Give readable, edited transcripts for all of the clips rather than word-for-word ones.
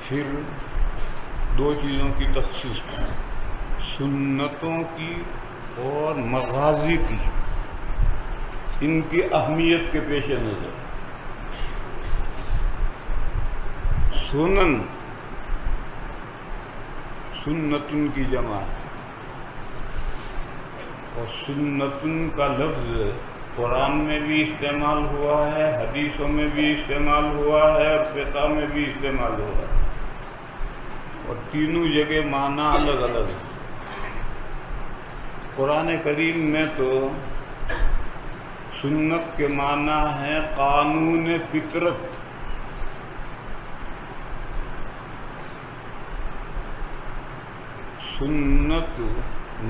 پھر دو چیزوں کی تخصیص کی، سنتوں کی اور مغازی کی، ان کی اہمیت کے پیش نظر سنتن کی جمع اور سنتن کا لفظ قرآن میں بھی استعمال ہوا ہے، حدیثوں میں بھی استعمال ہوا ہے اور فقہ میں بھی استعمال ہوا ہے، اور تینوں جگہ معنی الگ الگ ہے۔ قرآن کریم میں تو سنت کے معنی ہے قانون فطرت، سنت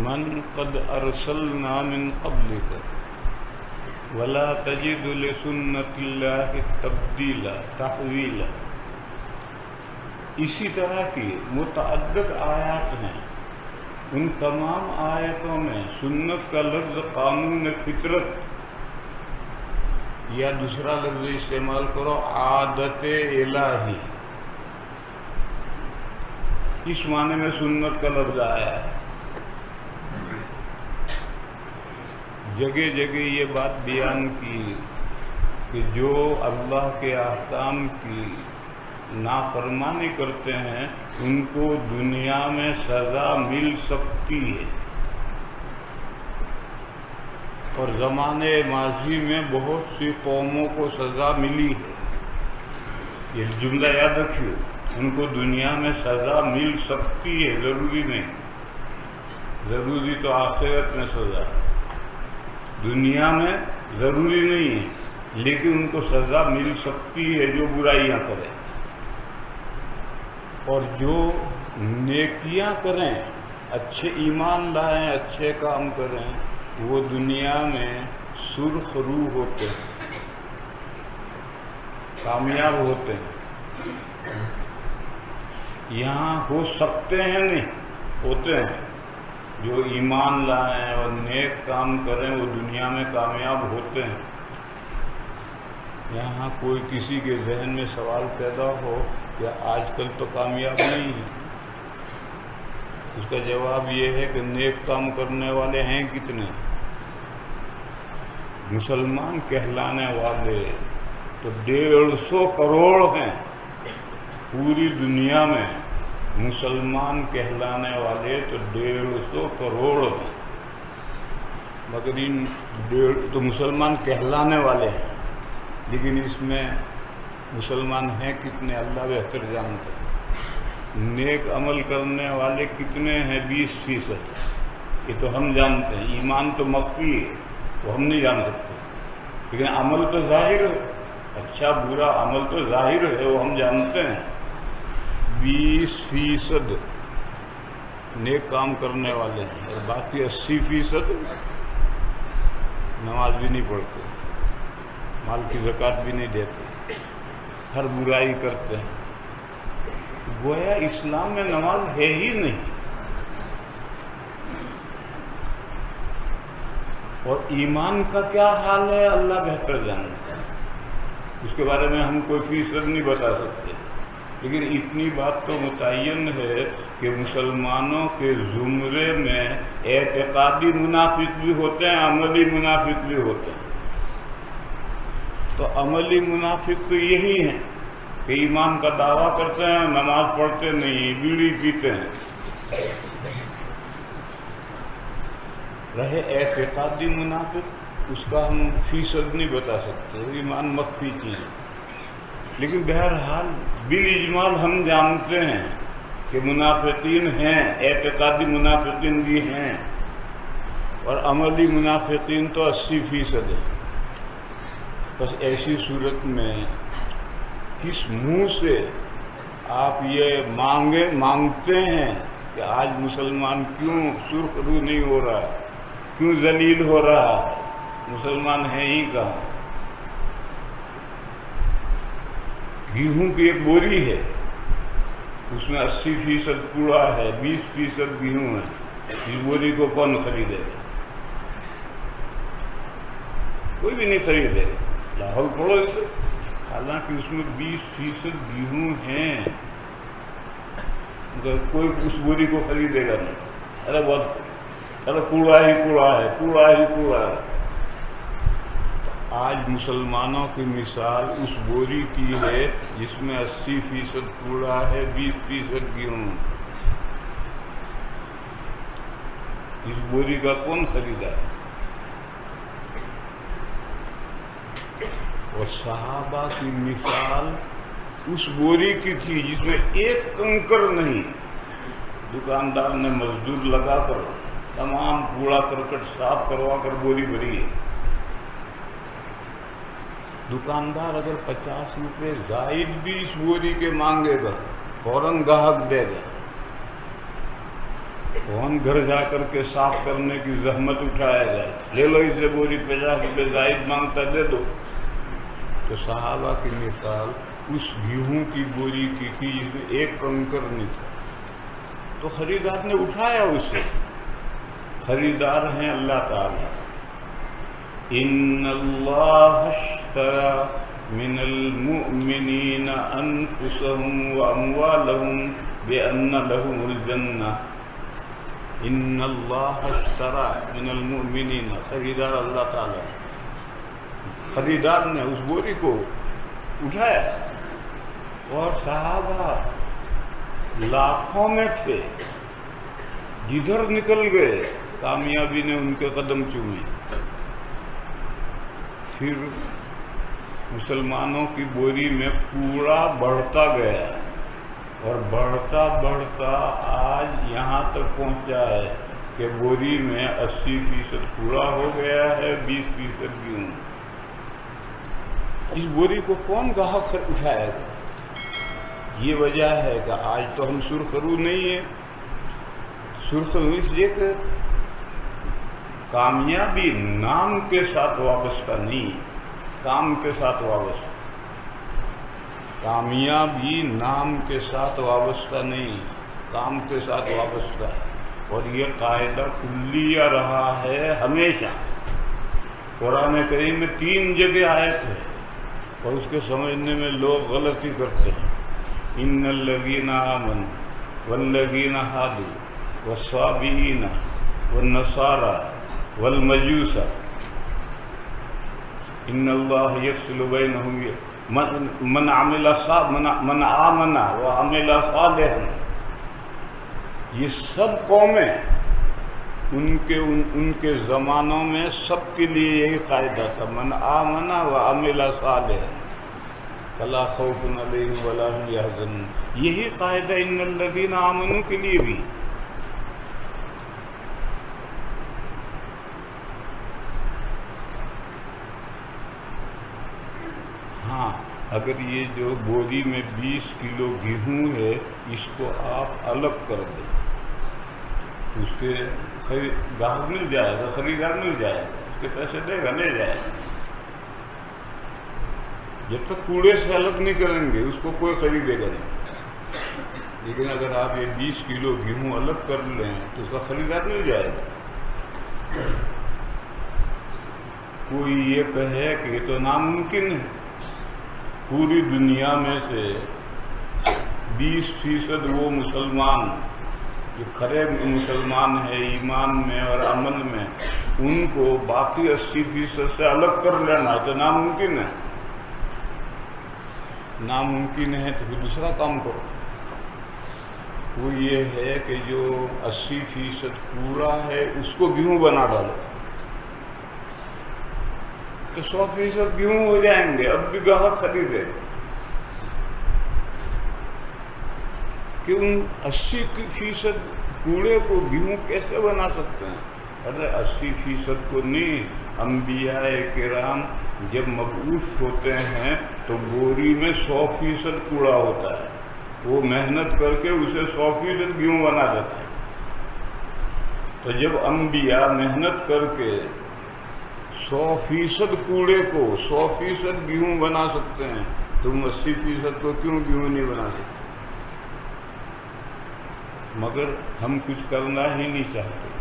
من قد ارسلنا من قبلک ولا تجد لسنت اللہ تبدیلا تحویلا۔ اسی طرح کی متعدد آیات ہیں، ان تمام آیتوں میں سنت کا لفظ قانون فطرت یا دوسرا لفظ استعمال کرو عادت الہی، اس معنی میں سنت کا لفظ آیا ہے۔ جگہ جگہ یہ بات بیان کی کہ جو اللہ کے احکام کی نافرمانی کرتے ہیں ان کو دنیا میں سزا مل سکتی ہے، اور زمانے ماضی میں بہت سی قوموں کو سزا ملی ہے۔ یہ جملہ یاد رکھیے، ان کو دنیا میں سزا مل سکتی ہے، ضروری نہیں، ضروری تو آخرت میں سزا، دنیا میں ضروری نہیں ہے، لیکن ان کو سزا مل سکتی ہے جو برائیاں کریں، اور جو نیکیاں کریں، اچھے ایمان لائیں، اچھے کام کریں، وہ دنیا میں سرخ روح ہوتے ہیں، کامیاب ہوتے ہیں۔ یہاں ہو سکتے ہیں نہیں، ہوتے ہیں۔ جو ایمان لائیں اور نیک کام کریں وہ دنیا میں کامیاب ہوتے ہیں۔ یہاں کوئی کسی کے ذہن میں سوال پیدا ہو کہ آج کل تو کامیاب نہیں ہے، اس کا جواب یہ ہے کہ نیک کام کرنے والے ہیں کتنے؟ مسلمان کہلانے والے تو 150 کروڑ ہیں پوری دنیا میں، مسلمان کہلانے والے تو 150 کروڑ ہیں، مگر ان تو مسلمان کہلانے والے ہیں، لیکن اس میں مسلمان ہیں کتنے اللہ بہتر جانتے ہیں۔ نیک عمل کرنے والے کتنے ہیں؟ 20%، یہ تو ہم جانتے ہیں۔ ایمان تو مخفی ہے، وہ ہم نہیں جان سکتے، لیکن عمل تو ظاہر ہے، اچھا برا عمل تو ظاہر ہے، وہ ہم جانتے ہیں۔ 20% نیک کام کرنے والے ہیں، اور باقی 80% نماز بھی نہیں پڑھتے، مال کی زکوٰۃ بھی نہیں دیتے، ہر برائی کرتے ہیں۔ گویا اسلام میں نماز ہے ہی نہیں، اور ایمان کا کیا حال ہے اللہ بہتر جانتا ہے، اس کے بارے میں ہم کوئی فیصد نہیں بتا سکتے، لیکن اتنی بات تو متعین ہے کہ مسلمانوں کے زمرے میں اعتقادی منافق بھی ہوتے ہیں، عملی منافق بھی ہوتے ہیں۔ تو عملی منافق تو یہی ہیں کہ ایمان کا دعویٰ کرتے ہیں، نماز پڑھتے نہیں، بیڑی پیتے ہیں۔ رہے اعتقادی منافق، اس کا ہم فیصد نہیں بتا سکتے، ایمان مخفی چیز ہے، لیکن بہرحال بالاجمال ہم جانتے ہیں کہ منافقین ہیں، اعتقادی منافقین بھی ہیں، اور عملی منافقین تو 80% ہیں۔ بس ایسی صورت میں کس منہ سے آپ یہ مانگتے ہیں کہ آج مسلمان کیوں سرخ رو نہیں ہو رہا ہے، کیوں ذلیل ہو رہا ہے؟ مسلمان ہے ہی کہاں؟ گیہوں کی ایک بوری ہے، اس میں 80% کوڑا ہے، 20% گیہوں ہے، اس بوری کو کون خریدے گا؟ کوئی بھی نہیں خریدے گا، لاہور پڑھو اسے، حالانکہ اس میں 20% گیہوں ہیں، کوئی اس بوری کو خریدے گا نہیں، ارے بہت، ارے کوڑا ہی کوڑا ہے، کوڑا ہی کوڑا ہے۔ آج مسلمانوں کی مثال اس بوری کی ہے جس میں 80% کوڑا ہے، 20% گیہوں۔ اس بوری کا کون خریدا؟ اور صحابہ کی مثال اس بوری کی تھی جس میں ایک کنکر نہیں۔ دکاندار نے مزدور لگا کر تمام کوڑا کرکٹ صاف کروا کر بوری بھری ہے۔ دکاندار اگر 50 روپے زائد بھی اس بوری کے مانگے گا فوراً گاہک دے گا۔ کون گھر جا کر کے صاف کرنے کی زحمت اٹھائے گا؟ لے لو اسے بوری، 50 روپے زائد مانگتا دے دو۔ تو صحابہ کی مثال اس گیہوں کی بوری کی تھی جس میں ایک کنکر نہیں تھا، تو خریدار نے اٹھایا اسے۔ خریدار ہیں اللہ تعالی۔ ان اللہ اشتری من المؤمنین انفسهم واموالهم بان لهم الجنہ۔ ان اللہ اشتری من المؤمنین، خریدار اللہ تعالی۔ خریدار نے اس بوری کو اٹھایا اور صحابہ لاکھوں میں تھے، جدھر نکل گئے کامیابی نے ان کے قدم چومے۔ پھر مسلمانوں کی بوری میں کوڑا بڑھتا گیا اور بڑھتا بڑھتا آج یہاں تک پہنچا ہے کہ بوری میں 80% کوڑا ہو گیا ہے، 20% گیہوں۔ اس بوری کو کون گاہک اٹھائے گا؟ یہ وجہ ہے کہ آج تو ہم سرخرو نہیں ہیں۔ سرخرو اس لیے کہ کامیابی نام کے ساتھ وابستہ نہیں، کام کے ساتھ وابستہ۔ کامیابی نام کے ساتھ وابستہ نہیں، کام کے ساتھ وابستہ ہے۔ اور یہ قاعدہ کلیہ رہا ہے ہمیشہ۔ قرآن کریم میں 3 جگہ آیت ہے اور اس کے سمجھنے میں لوگ غلطی کرتے ہیں۔ ان الذین آمنوا والذین ہادوا والصابئین والنصارى والمجوس ان اللہ یفصل بینہم من آمن وعمل صالحا۔ یہ سب قومیں ان کے زمانوں میں سب کے لیے یہی قاعدہ تھا، من آمن وعمل صالحا فلا خوف علیہم ولا هم یحزنون۔ یہی قاعدہ ان الذین آمنوا کے لیے بھی۔ ہاں، اگر یہ جو بوری میں 20 کلو گیہوں ہے اس کو آپ الگ کر دیں، اس کے گاہک مل جائے گا، خریدار مل جائے گا، اس کے پیسے دے گا، لے جائے گا۔ جب تک کوڑے سے الگ نہیں کریں گے اس کو کوئی خریدے گا نہیں۔ لیکن اگر آپ یہ 20 کلو گیہوں الگ کر لیں تو اس کا خریدار مل جائے گا۔ کوئی یہ کہے کہ یہ تو ناممکن ہے، پوری دنیا میں سے 20% وہ مسلمان جو کھرے مسلمان ہیں ایمان میں اور عمل میں، ان کو باقی 80% سے الگ کر لینا ہے تو ناممکن ہے۔ ناممکن ہے تو پھر دوسرا کام کرو۔ وہ یہ ہے کہ جو 80% کوڑا ہے اس کو گیہوں بنا ڈالو تو 100% گیہوں ہو جائیں گے۔ اب بھی گاہک خریدے کہ ان 80% کوڑے کو گیہوں کیسے بنا سکتے ہیں؟ ارے 80% کو نہیں، انبیاء کرام جب مبعوث ہوتے ہیں تو بوری میں 100% کوڑا ہوتا ہے، وہ محنت کر کے اسے 100% گیہوں بنا دیتے ہیں۔ تو جب انبیاء محنت کر کے 100% کوڑے کو 100% گیہوں بنا سکتے ہیں، تم 80% کو کیوں گیہوں نہیں بنا سکتے؟ مگر ہم کچھ کرنا ہی نہیں چاہتے۔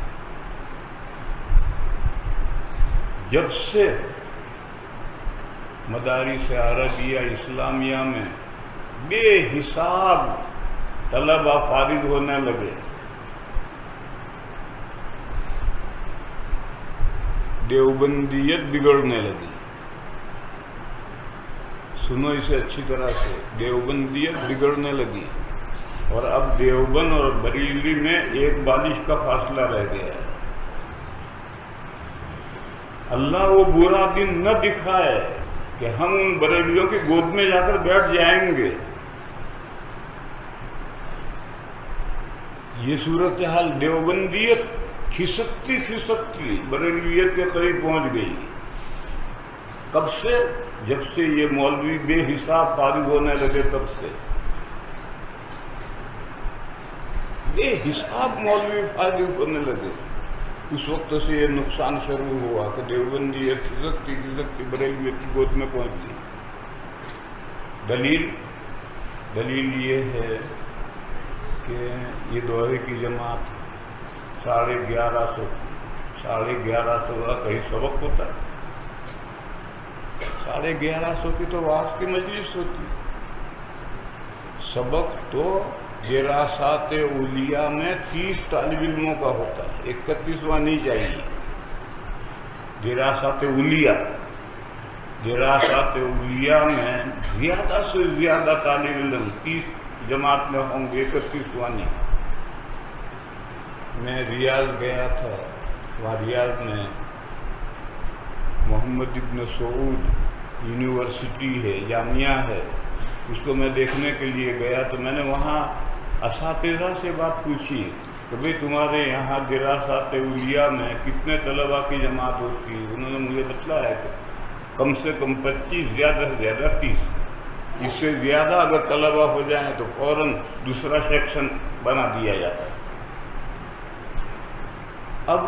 جب سے مدارس عربیہ اسلامیہ میں بے حساب طلبہ فارغ ہونے لگے، دیوبندیت بگڑنے لگی۔ سنو اسے اچھی طرح سے، دیوبندیت بگڑنے لگی، اور اب دیوبند اور بریلوی میں ایک بالش کا فاصلہ رہ گیا ہے۔ اللہ وہ برا دن نہ دکھائے کہ ہم ان بریلویوں کی گود میں جا کر بیٹھ جائیں گے۔ یہ صورتحال دیوبندیت کھسکتی کھسکتی بریلویت کے قریب پہنچ گئی۔ کب سے؟ جب سے یہ مولوی بے حساب فارغ ہونے لگے، تب سے بے حساب مولوی فارغ ہونے لگے، اس وقت سے یہ نقصان شروع ہوا کہ دیوبندیت کھسکتی کھسکتی بریلویت کی گود میں پہنچ گئی۔ دلیل یہ ہے کہ یہ دوہرے کی جماعت 1150 کا کہیں سبق ہوتا ہے، 1150 کی تو واعظ کی مجلس ہوتی، سبق تو دراسات اولیاء میں 30 طالب علموں کا ہوتا ہے، 31واں نہیں چاہیے۔ دراسات اولیاء میں زیادہ سے زیادہ طالب علم 30 جماعت میں ہوں گے، 31واں نہیں۔ میں ریاض گیا تھا، وہاں ریاض میں محمد ابن سعود یونیورسٹی ہے، جامعہ ہے، اس کو میں دیکھنے کے لیے گیا تو میں نے وہاں اساتذہ سے بات پوچھی کہ بھئی تمہارے یہاں دراسات اولیاء میں کتنے طلباء کی جماعت ہوتی ہے؟ انہوں نے مجھے بتلایا کہ کم سے کم 25، زیادہ سے زیادہ 30۔ اس سے زیادہ اگر طلباء ہو جائیں تو فوراً دوسرا سیکشن بنا دیا جاتا ہے۔ اب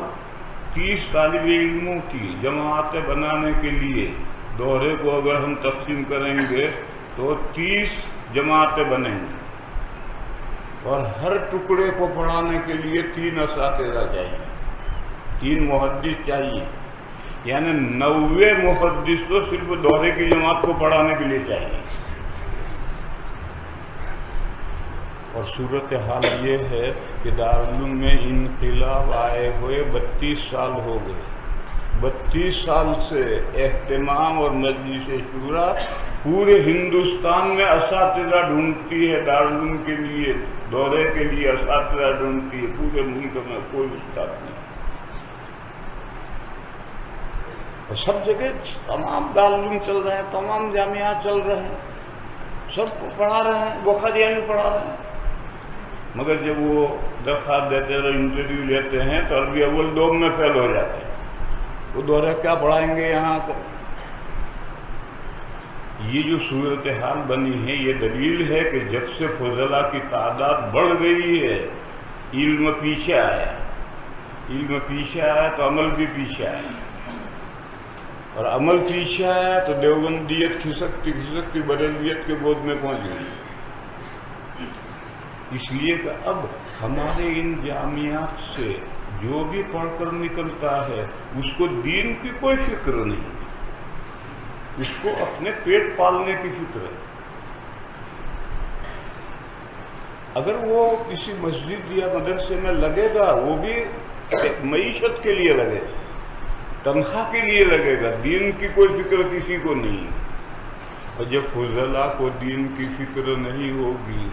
30 طالب علموں کی جماعتیں بنانے کے لیے دوہرے کو اگر ہم تقسیم کریں گے تو 30 جماعتیں بنیں گی، اور ہر ٹکڑے کو پڑھانے کے لیے 3 اساتذہ چاہیے، 3 محدث چاہیے، یعنی 90 محدث تو صرف دوہرے کی جماعت کو پڑھانے کے لیے چاہیے۔ اور صورتحال یہ ہے کہ دارالعلوم میں انقلاب آئے ہوئے 32 سال ہو گئے، 32 سال سے اہتمام اور مجلس شورا پورے ہندوستان میں اساتذہ ڈھونڈتی ہے، دارالعلوم کے لیے دورے کے لیے اساتذہ ڈھونڈتی ہے، پورے ملک میں کوئی استاد نہیں، اور سب جگہ تمام دارالعلوم چل رہے ہیں، تمام جامعات چل رہے ہیں، سب کو پڑھا رہے ہیں، بخاریانی پڑھا رہے ہیں، مگر جب وہ درخواست دیتے ہیں، انٹرویو لیتے ہیں تو عربی اول دوم میں فیل ہو جاتے ہیں، وہ دورہ کیا پڑھائیں گے یہاں کر۔ یہ جو صورتحال بنی ہے یہ دلیل ہے کہ جب سے فضلاء کی تعداد بڑھ گئی ہے، علم پیچھے آیا، علم پیچھے آیا تو عمل بھی پیچھے آیا، اور عمل پیچھے آیا تو دیوبندیت کھسکتی کھسکتی بریلویت کے گود میں پہنچ گئی۔ اس لیے کہ اب ہمارے ان جامعات سے جو بھی پڑھ کر نکلتا ہے اس کو دین کی کوئی فکر نہیں، اس کو اپنے پیٹ پالنے کی فکر ہے۔ اگر وہ کسی مسجد یا مدرسے میں لگے گا وہ بھی معیشت کے لیے لگے گا، تنخواہ کے لیے لگے گا، دین کی کوئی فکر کسی کو نہیں۔ اور جب فضلاء کو دین کی فکر نہیں ہوگی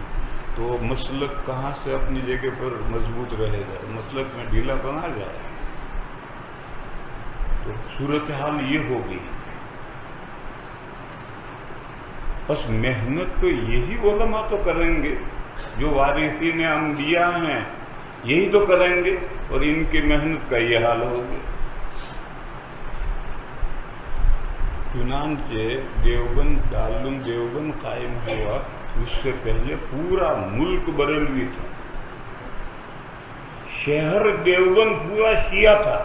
تو مسلک کہاں سے اپنی جگہ پر مضبوط رہے گا، مسلک میں ڈھیلا بنا جائے۔ تو صورتحال یہ ہوگی، بس محنت تو یہی علماء تو کریں گے جو وارثین انبیاء ہیں، یہی تو کریں گے، اور ان کی محنت کا یہ حال ہوگا۔ چنانچہ دیوبند دارالعلوم دیوبند قائم ہوا، اس سے پہلے پورا ملک بریلوی تھا، شہر دیوبند پورا شیعہ تھا۔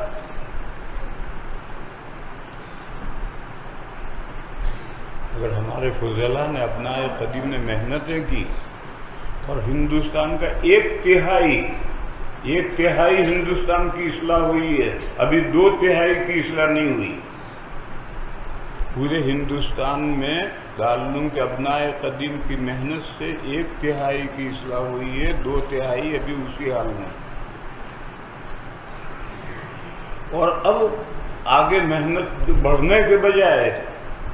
اگر ہمارے فضلاء نے اپنائے قدیم نے محنتیں کی اور ہندوستان کا 1/3 ہندوستان کی اصلاح ہوئی ہے، ابھی 2/3 کی اصلاح نہیں ہوئی، پورے ہندوستان میں دارالعلوم کے ابنائے قدیم کی محنت سے 1/3 کی اصلاح ہوئی ہے، 2/3 ابھی اسی حال میں، اور اب آگے محنت بڑھنے کے بجائے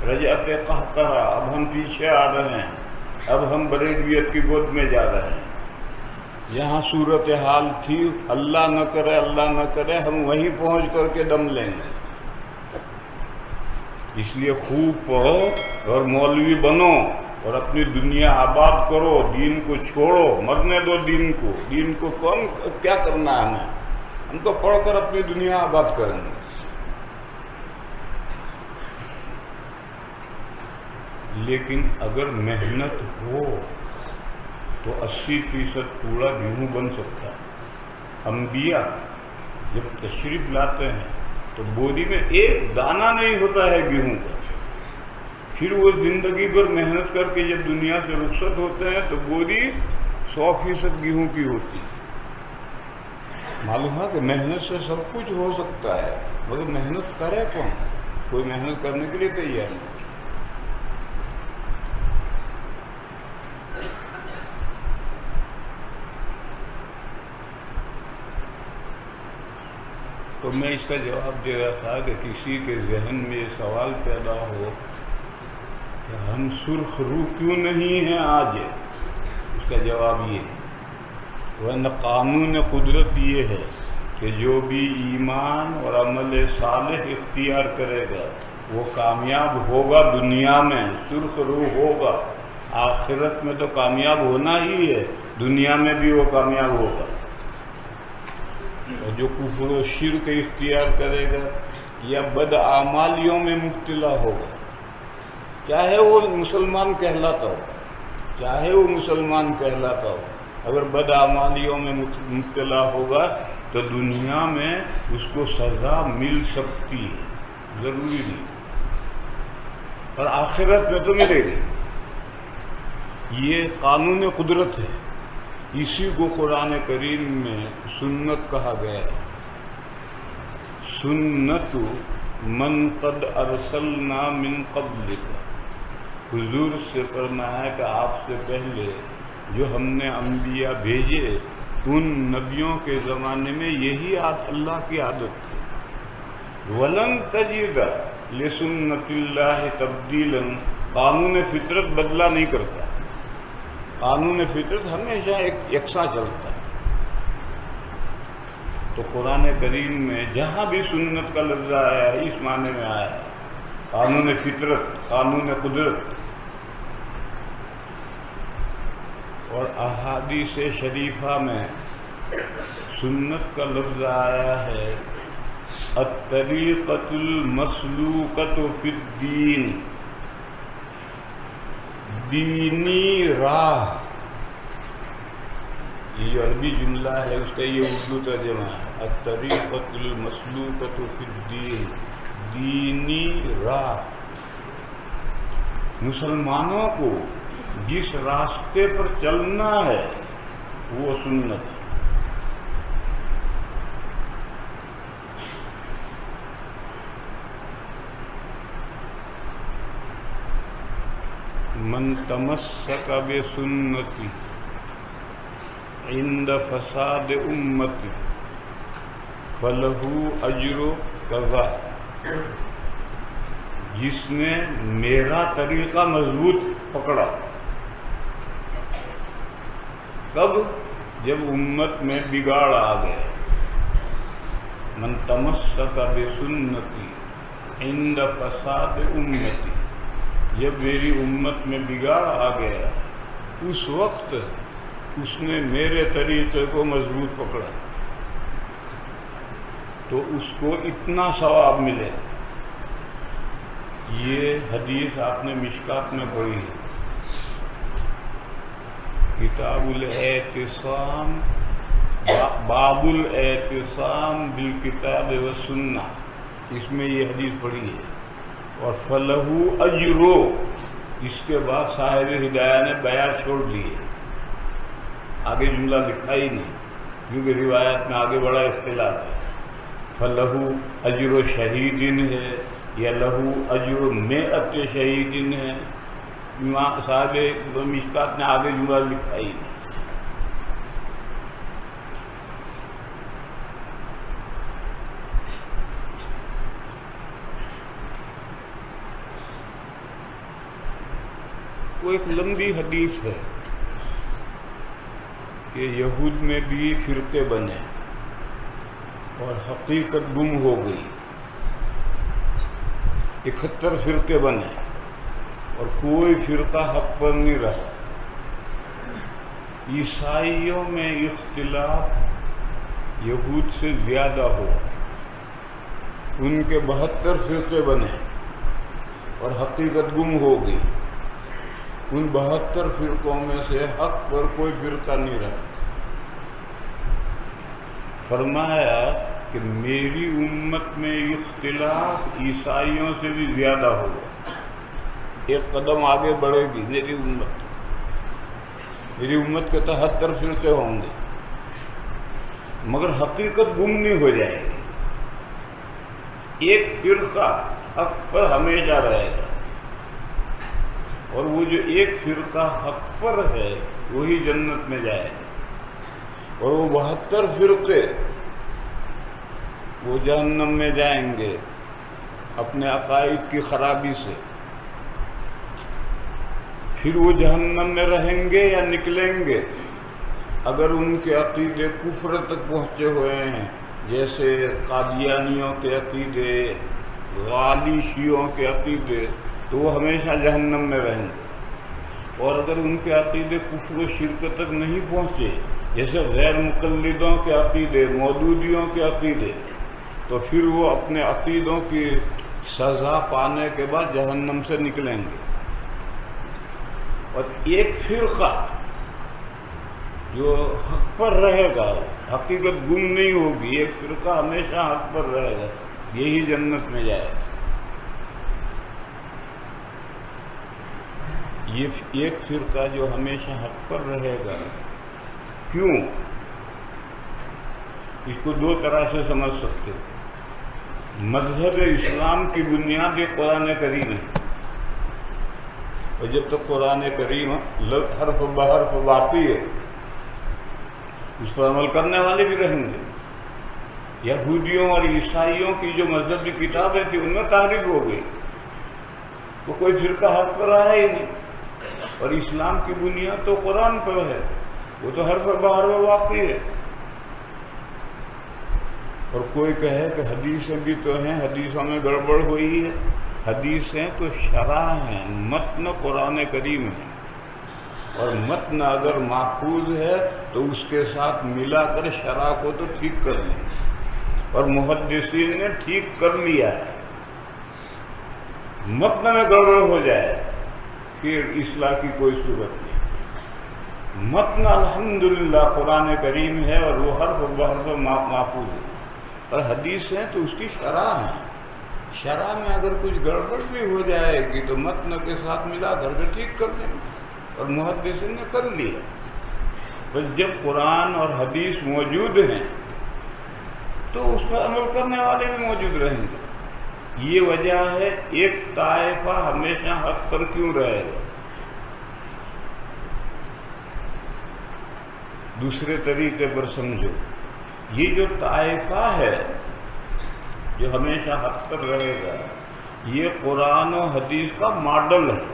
رجعت قہقرہ، اب ہم پیچھے آ رہے ہیں، اب ہم بریلویت کی گود میں جا رہے ہیں۔ یہاں صورتحال تھی اللہ نہ کرے ہم وہیں پہنچ کر کے دم لیں گے۔ اس لیے خوب پڑھو اور مولوی بنو اور اپنی دنیا آباد کرو، دین کو چھوڑو، مرنے دو دین کو کون کیا کرنا ہے ہمیں، ہم تو پڑھ کر اپنی دنیا آباد کریں گے۔ لیکن اگر محنت ہو تو 80% پورا گیہوں بن سکتا ہے۔ انبیاء جب تشریف لاتے ہیں تو بوری میں ایک دانہ نہیں ہوتا ہے گیہوں کا، پھر وہ زندگی بھر محنت کر کے جب دنیا سے رخصت ہوتے ہیں تو بوری 100% گیہوں کی ہوتی ہے۔ معلوم ہے کہ محنت سے سب کچھ ہو سکتا ہے، مگر محنت کرے کون؟ کوئی محنت کرنے کے لیے تیار نہیں۔ تو میں اس کا جواب دے رہا تھا کہ کسی کے ذہن میں یہ سوال پیدا ہو کہ ہم سرخ روح کیوں نہیں ہیں آج، اس کا جواب یہ ہے، ورنہ قانون قدرت یہ ہے کہ جو بھی ایمان اور عمل صالح اختیار کرے گا وہ کامیاب ہوگا، دنیا میں سرخ روح ہوگا، آخرت میں تو کامیاب ہونا ہی ہے، دنیا میں بھی وہ کامیاب ہوگا۔ اور جو کفر و شرک اختیار کرے گا یا بد اعمالیوں میں مبتلا ہوگا، چاہے وہ مسلمان کہلاتا ہو، اگر بد اعمالیوں میں مبتلا ہوگا تو دنیا میں اس کو سزا مل سکتی ہے، ضروری نہیں، اور آخرت میں تو ملے گی۔ یہ قانون قدرت ہے، اسی کو قرآن کریم میں سنت کہا گیا ہے۔ سنت من قد ارسلنا من قبلک، حضور سے فرمایا کہ آپ سے پہلے جو ہم نے انبیاء بھیجے ان نبیوں کے زمانے میں یہی اللہ کی عادت تھی۔ وَلَن تَجِدَ لِسُنَّتِ اللَّهِ تَبْدِيلًا، قانون فطرت بدلا نہیں کرتا، قانون فطرت ہمیشہ یکساں چلتا ہے۔ تو قرآن کریم میں جہاں بھی سنت کا لفظ آیا ہے اس معنی میں آیا ہے، قانون فطرت، قانون قدرت۔ اور احادیث شریفہ میں سنت کا لفظ آیا ہے الطریقۃ المسلوکۃ فی الدین، دینی راہ، یہ عربی جملہ ہے، اس کا یہ اردو ترجمہ ہے، الطریقۃ المسلوکۃ فی الدین، دینی راہ۔ مسلمانوں کو جس راستے پر چلنا ہے وہ سنت ہے۔ من تمسک بسنتی عند فساد امتی فلہ اجر کذا، جس نے میرا طریقہ مضبوط پکڑا، کب؟ جب امت میں بگاڑ آ گیا۔ من تمسک بسنتی عند فساد امتی، جب میری امت میں بگاڑ آ گیا اس وقت اس نے میرے طریقے کو مضبوط پکڑا تو اس کو اتنا ثواب ملے گا۔ یہ حدیث آپ نے مشکات میں پڑھی ہے، کتاب الاعتصام، باب الاعتصام بالکتاب والسنہ، اس میں یہ حدیث پڑھی ہے۔ اور فلہ اجرو، اس کے بعد صاحب ہدایہ نے بیان چھوڑ دیے، آگے جملہ لکھا ہی نہیں، کیونکہ روایت میں آگے بڑا اختلاف ہے۔ فلہ اجر شہیدن ہے، یا لہو اجر مئت شہیدن ہے، صاحب مشکات نے آگے جملہ لکھا ہی نہیں۔ وہ ایک لمبی حدیث ہے کہ یہود میں بھی فرقے بنے اور حقیقت گم ہو گئی، 71 فرقے بنے اور کوئی فرقہ حق پر نہیں رہا۔ عیسائیوں میں اختلاف یہود سے زیادہ ہوا، ان کے 72 فرقے بنے اور حقیقت گم ہو گئی۔ ان 72 فرقوں میں سے حق پر کوئی فرقہ نہیں رہا۔ فرمایا کہ میری امت میں اختلاف عیسائیوں سے بھی زیادہ ہوگا، ایک قدم آگے بڑھے گی میری امت۔ میری امت کے 73 فرقے ہوں گے مگر حقیقت گم نہیں ہو جائے گی، ایک فرقہ حق پر ہمیشہ رہے گا، اور وہ جو ایک فرقہ حق پر ہے وہی جنت میں جائے گا، اور وہ 72 فرقے وہ جہنم میں جائیں گے اپنے عقائد کی خرابی سے۔ پھر وہ جہنم میں رہیں گے یا نکلیں گے اگر ان کے عقیدے کفر تک پہنچے ہوئے ہیں، جیسے قادیانیوں کے عقیدے، غالی شیعوں کے عقیدے، تو وہ ہمیشہ جہنم میں رہیں گے۔ اور اگر ان کے عقیدے کفر و شرک تک نہیں پہنچے، جیسے غیر مقلدوں کے عقیدے، مودودیوں کے عقیدے، تو پھر وہ اپنے عقیدوں کی سزا پانے کے بعد جہنم سے نکلیں گے۔ اور ایک فرقہ جو حق پر رہے گا، حقیقت گم نہیں ہوگی، ایک فرقہ ہمیشہ حق پر رہے گا، یہی جنت میں جائے گا۔ یہ ایک فرقہ جو ہمیشہ حق پر رہے گا، کیوں؟ اس کو دو طرح سے سمجھ سکتے ہو۔ مذہب اسلام کی بنیاد قرآن کریم ہے، اور جب تک قرآن کریم حرف بحرف باقی ہے اس پر عمل کرنے والے بھی رہیں گے۔ یہودیوں اور عیسائیوں کی جو مذہبی کتابیں تھیں ان میں تحریف ہو گئی، وہ کوئی فرقہ حق پر رہا ہی نہیں، اور اسلام کی بنیاد تو قرآن پر ہے، وہ تو حرف بحرف واقعی ہے۔ اور کوئی کہے کہ حدیثیں بھی تو ہیں، حدیثوں میں گڑبڑ ہوئی ہے، حدیثیں تو شرح ہیں، متن قرآن کریم ہے، اور متن اگر محفوظ ہے تو اس کے ساتھ ملا کر شرح کو تو ٹھیک کر لیں، اور محدثین نے ٹھیک کر لیا ہے۔ متن میں گڑبڑ ہو جائے پھر اصلاح کی کوئی صورت نہیں۔ متن الحمدللہ قرآن کریم ہے اور وہ حرف بحرف محفوظ ہے، اور حدیث ہیں تو اس کی شرح ہیں، شرح میں اگر کچھ گڑبڑ بھی ہو جائے گی تو متن کے ساتھ ملا کر کے ٹھیک کر لیں گے، اور محدثین نے کر لیا۔ بس جب قرآن اور حدیث موجود ہیں تو اس پر عمل کرنے والے بھی موجود رہیں گے۔ یہ وجہ ہے ایک طائفہ ہمیشہ حق پر کیوں رہے گا۔ دوسرے طریقے پر سمجھو، یہ جو طائفہ ہے جو ہمیشہ حق پر رہے گا، یہ قرآن و حدیث کا ماڈل ہے۔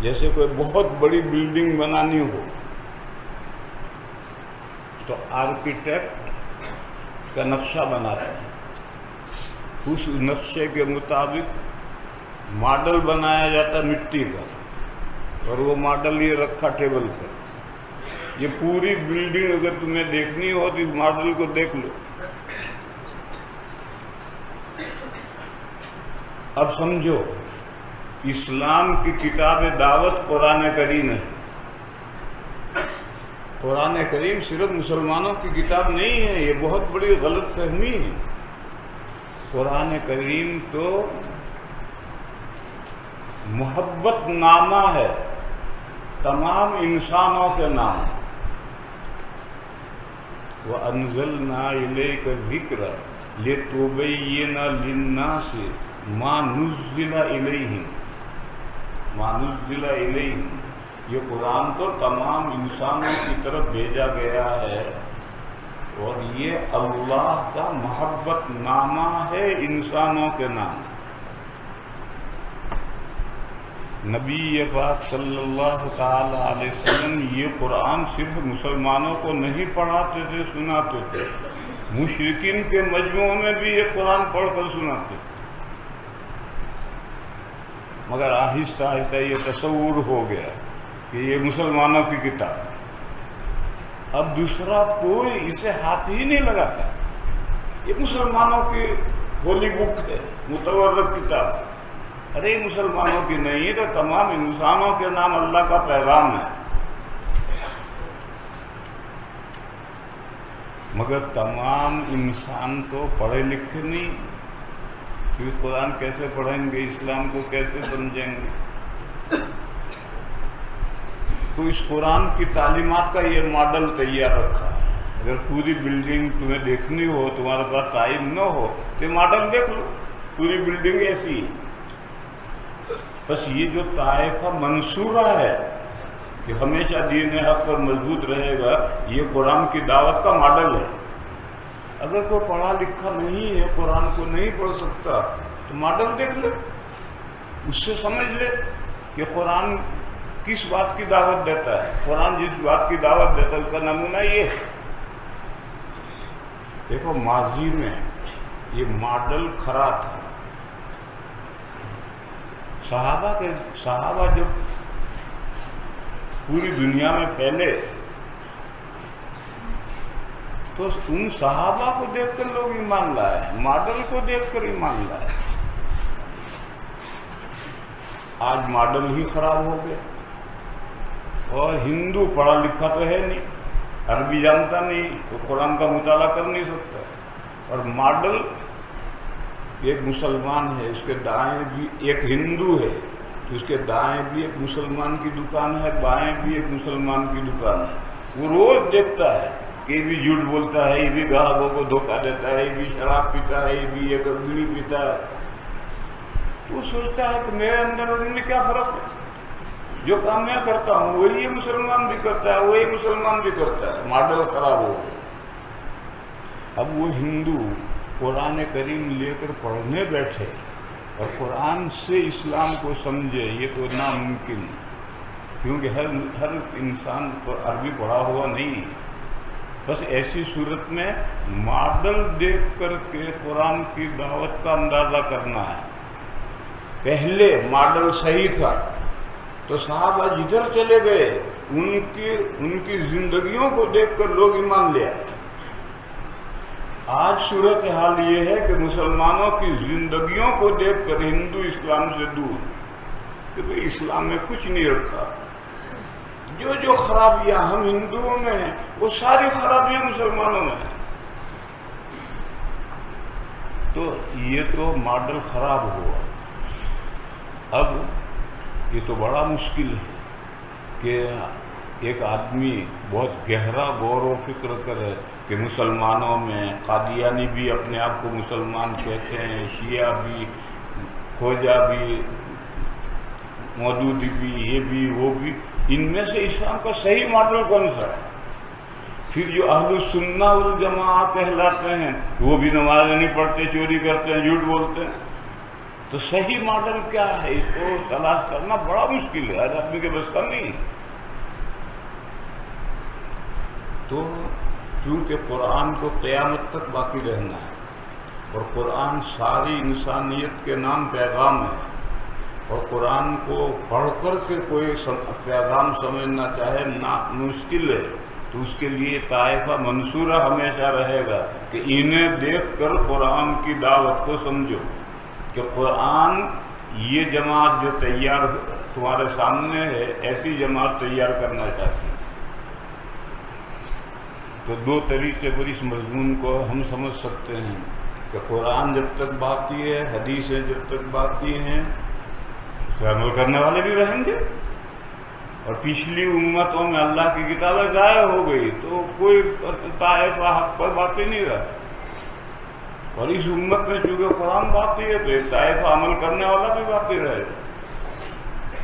جیسے کوئی بہت بڑی بلڈنگ بنانی ہو تو آرکیٹیکٹ کا نقشہ بناتا ہے، اس نقشے کے مطابق ماڈل بنایا جاتا ہے مٹی کا، اور وہ ماڈل یہ رکھا ٹیبل پر۔ یہ پوری بلڈنگ اگر تمہیں دیکھنی ہو تو اس ماڈل کو دیکھ لو۔ اب سمجھو، اسلام کی کتاب دعوت قرآن کریم ہے۔ قرآن کریم صرف مسلمانوں کی کتاب نہیں ہے، یہ بہت بڑی غلط فہمی ہے۔ قرآن کریم تو محبت نامہ ہے تمام انسانوں کے نام۔ وَأَنزَلْنَا إِلَيْكَ الذِّكْرَ لِتُبَيِّنَ لِلنَّاسِ مَا نُزِّلَ إِلَيْهِمْ یہ قرآن تو تمام انسانوں کی طرف بھیجا گیا ہے، اور یہ اللہ کا محبت نامہ ہے انسانوں کے نام۔ نبی پاک صلی اللہ تعالی علیہ وسلم یہ قرآن صرف مسلمانوں کو نہیں پڑھاتے تھے، سناتے تھے، مشرکین کے مجموعوں میں بھی یہ قرآن پڑھ کر سناتے تھے، مگر آہستہ آہستہ یہ تصور ہو گیا کہ یہ مسلمانوں کی کتاب، اب دوسرا کوئی اسے ہاتھ ہی نہیں لگاتا، یہ مسلمانوں کی ہولی بک ہے، متورک کتاب ہے۔ ارے مسلمانوں کی نہیں، تو تمام انسانوں کے نام اللہ کا پیغام ہے، مگر تمام انسان تو پڑھے لکھے نہیں، پھر قرآن کیسے پڑھیں گے، اسلام کو کیسے سمجھیں گے؟ تو اس قرآن کی تعلیمات کا یہ ماڈل تیار رکھا ہے۔ اگر پوری بلڈنگ تمہیں دیکھنی ہو، تمہارے پاس ٹائم نہ ہو تو ماڈل دیکھ لو، پوری بلڈنگ ایسی ہے، بس یہ جو طائفہ منصورہ ہے کہ ہمیشہ دین حق پر مضبوط رہے گا، یہ قرآن کی دعوت کا ماڈل ہے۔ اگر کوئی پڑھا لکھا نہیں ہے، قرآن کو نہیں پڑھ سکتا، تو ماڈل دیکھ لے، اس سے سمجھ لے کہ قرآن کس بات کی دعوت دیتا ہے۔ قرآن جس بات کی دعوت دیتا ہے اس کا نمونہ یہ ہے۔ دیکھو ماضی میں یہ ماڈل کھڑا تھا، صحابہ جب پوری دنیا میں پھیلے تو ان صحابہ کو دیکھ کر لوگ ایمان لائے، ماڈل کو دیکھ کر ایمان لائے۔ آج ماڈل ہی خراب ہو گیا، اور ہندو پڑھا لکھا تو ہے نہیں، عربی جانتا نہیں، تو قرآن کا مطالعہ کر نہیں سکتا، اور ماڈل ایک مسلمان ہے، اس کے دائیں بھی ایک ہندو ہے، تو اس کے دائیں بھی ایک مسلمان کی دکان ہے، بائیں بھی ایک مسلمان کی دکان ہے۔ وہ روز دیکھتا ہے کہ یہ بھی جھوٹ بولتا ہے، یہ بھی گاہکوں کو دھوکہ دیتا ہے، یہ بھی شراب پیتا ہے، یہ بھی ایک بیڑی پیتا ہے۔ وہ سوچتا ہے کہ میرے اندر اور ان میں کیا فرق ہے؟ جو کام میں کرتا ہوں وہی یہ مسلمان بھی کرتا ہے، وہی مسلمان بھی کرتا ہے۔ ماڈل خراب ہو گیا۔ اب وہ ہندو قرآن کریم لے کر پڑھنے بیٹھے اور قرآن سے اسلام کو سمجھے، یہ تو ناممکن ہے، کیونکہ ہر انسان کو عربی پڑھا ہوا نہیں ہے۔ بس ایسی صورت میں ماڈل دیکھ کر کے قرآن کی دعوت کا اندازہ کرنا ہے۔ پہلے ماڈل صحیح تھا تو صحابہ جدھر چلے گئے ان کی زندگیوں کو دیکھ کر لوگ ایمان لے آئے۔ آج صورتحال یہ ہے کہ مسلمانوں کی زندگیوں کو دیکھ کر ہندو اسلام سے دور، کہ بھئی اسلام میں کچھ نہیں رکھا، جو خرابیاں ہم ہندوؤں میں ہیں وہ ساری خرابیاں مسلمانوں میں ہیں۔ تو یہ تو ماڈل خراب ہوا۔ اب یہ تو بڑا مشکل ہے کہ ایک آدمی بہت گہرا غور و فکر کرے کہ مسلمانوں میں قادیانی بھی اپنے آپ کو مسلمان کہتے ہیں، شیعہ بھی، خوجہ بھی، مودودی بھی، یہ بھی وہ بھی، ان میں سے اسلام کا صحیح ماڈل کون سا ہے؟ پھر جو اہل السنہ والجماعہ کہلاتے ہیں وہ بھی نمازیں نہیں پڑھتے، چوری کرتے ہیں، جھوٹ بولتے ہیں، تو صحیح ماڈل کیا ہے؟ اس کو تلاش کرنا بڑا مشکل ہے، ہر آدمی کے بس کا نہیں ہے۔ تو کیونکہ قرآن کو قیامت تک باقی رہنا ہے، اور قرآن ساری انسانیت کے نام پیغام ہے، اور قرآن کو پڑھ کر کے کوئی پیغام سمجھنا چاہے مشکل ہے، تو اس کے لیے طائفہ منصورہ ہمیشہ رہے گا کہ انہیں دیکھ کر قرآن کی دعوت کو سمجھو، کہ قرآن یہ جماعت جو تیار تمہارے سامنے ہے ایسی جماعت تیار کرنا چاہتی ہے۔ تو دو طریقے پر اس مضمون کو ہم سمجھ سکتے ہیں کہ قرآن جب تک باقی ہے، حدیثیں جب تک باقی ہیں، اسے عمل کرنے والے بھی رہیں گے، اور پچھلی امتوں میں اللہ کی کتابیں ضائع ہو گئی تو کوئی طائفہ حق پر باقی نہیں رہا۔ اور اس امت میں چونکہ قرآن باقی ہے تو ایک طائفہ عمل کرنے والا بھی باقی رہے گا۔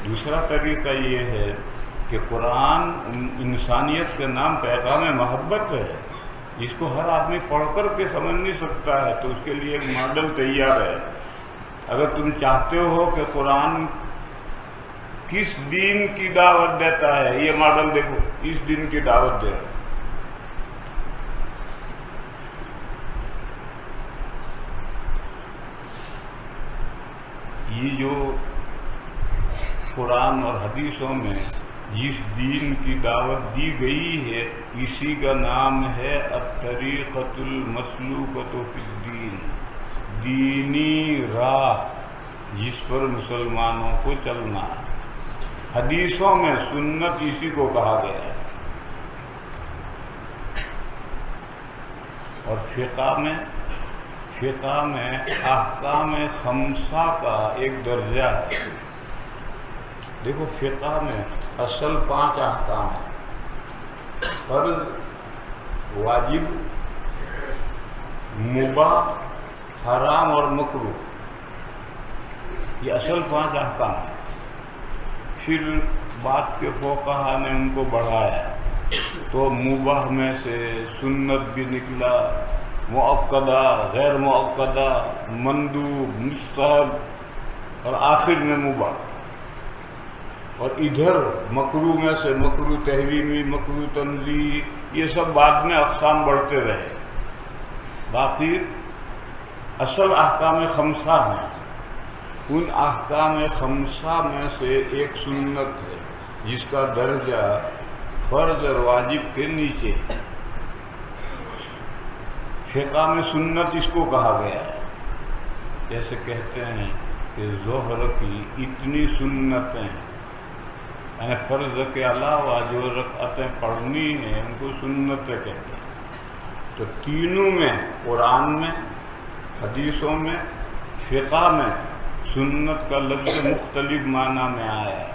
دوسرا طریقہ یہ ہے کہ قرآن انسانیت کے نام پیغام محبت ہے، جس کو ہر آدمی پڑھ کر کے سمجھ نہیں سکتا ہے، تو اس کے لیے ایک ماڈل تیار ہے۔ اگر تم چاہتے ہو کہ قرآن کس دین کی دعوت دیتا ہے، یہ ماڈل دیکھو، اس دین کی دعوت دے رہا ہے۔ یہ جو قرآن اور حدیثوں میں جس دین کی دعوت دی گئی ہے، اسی کا نام ہے الطریقۃ المسلوکۃ فی الدین، دینی راہ جس پر مسلمانوں کو چلنا ہے۔ حدیثوں میں سنت اسی کو کہا گیا ہے، اور فقہ میں احکام خمسہ کا ایک درجہ ہے۔ دیکھو فقہ میں اصل 5 احکام ہیں: فرض، واجب، مباح، حرام اور مکروہ۔ یہ اصل 5 احکام ہیں۔ پھر بعد کے فقہا نے ان کو بڑھایا تو مباح میں سے سنت بھی نکلا، مؤکدہ، غیر مؤکدہ، مندوب، مستحب، اور آخر میں مباح۔ اور ادھر مکروہ میں سے مکروہ تحریمی، مکروہ تنزیہی، یہ سب بعد میں اقسام بڑھتے رہے۔ باقی اصل احکام خمسہ ہیں۔ ان احکام خمسہ میں سے ایک سنت ہے، جس کا درجہ فرض اور واجب کے نیچے ہے۔ فقہ میں سنت اس کو کہا گیا ہے۔ جیسے کہتے ہیں کہ ظہر کی اتنی سنتیں ہیں، یعنی فرض کے علاوہ جو رکعتیں پڑھنی ہیں ان کو سنتیں کہتے ہیں۔ تو تینوں میں، قرآن میں، حدیثوں میں، فقہ میں، سنت کا لفظ مختلف معنی میں آیا ہے۔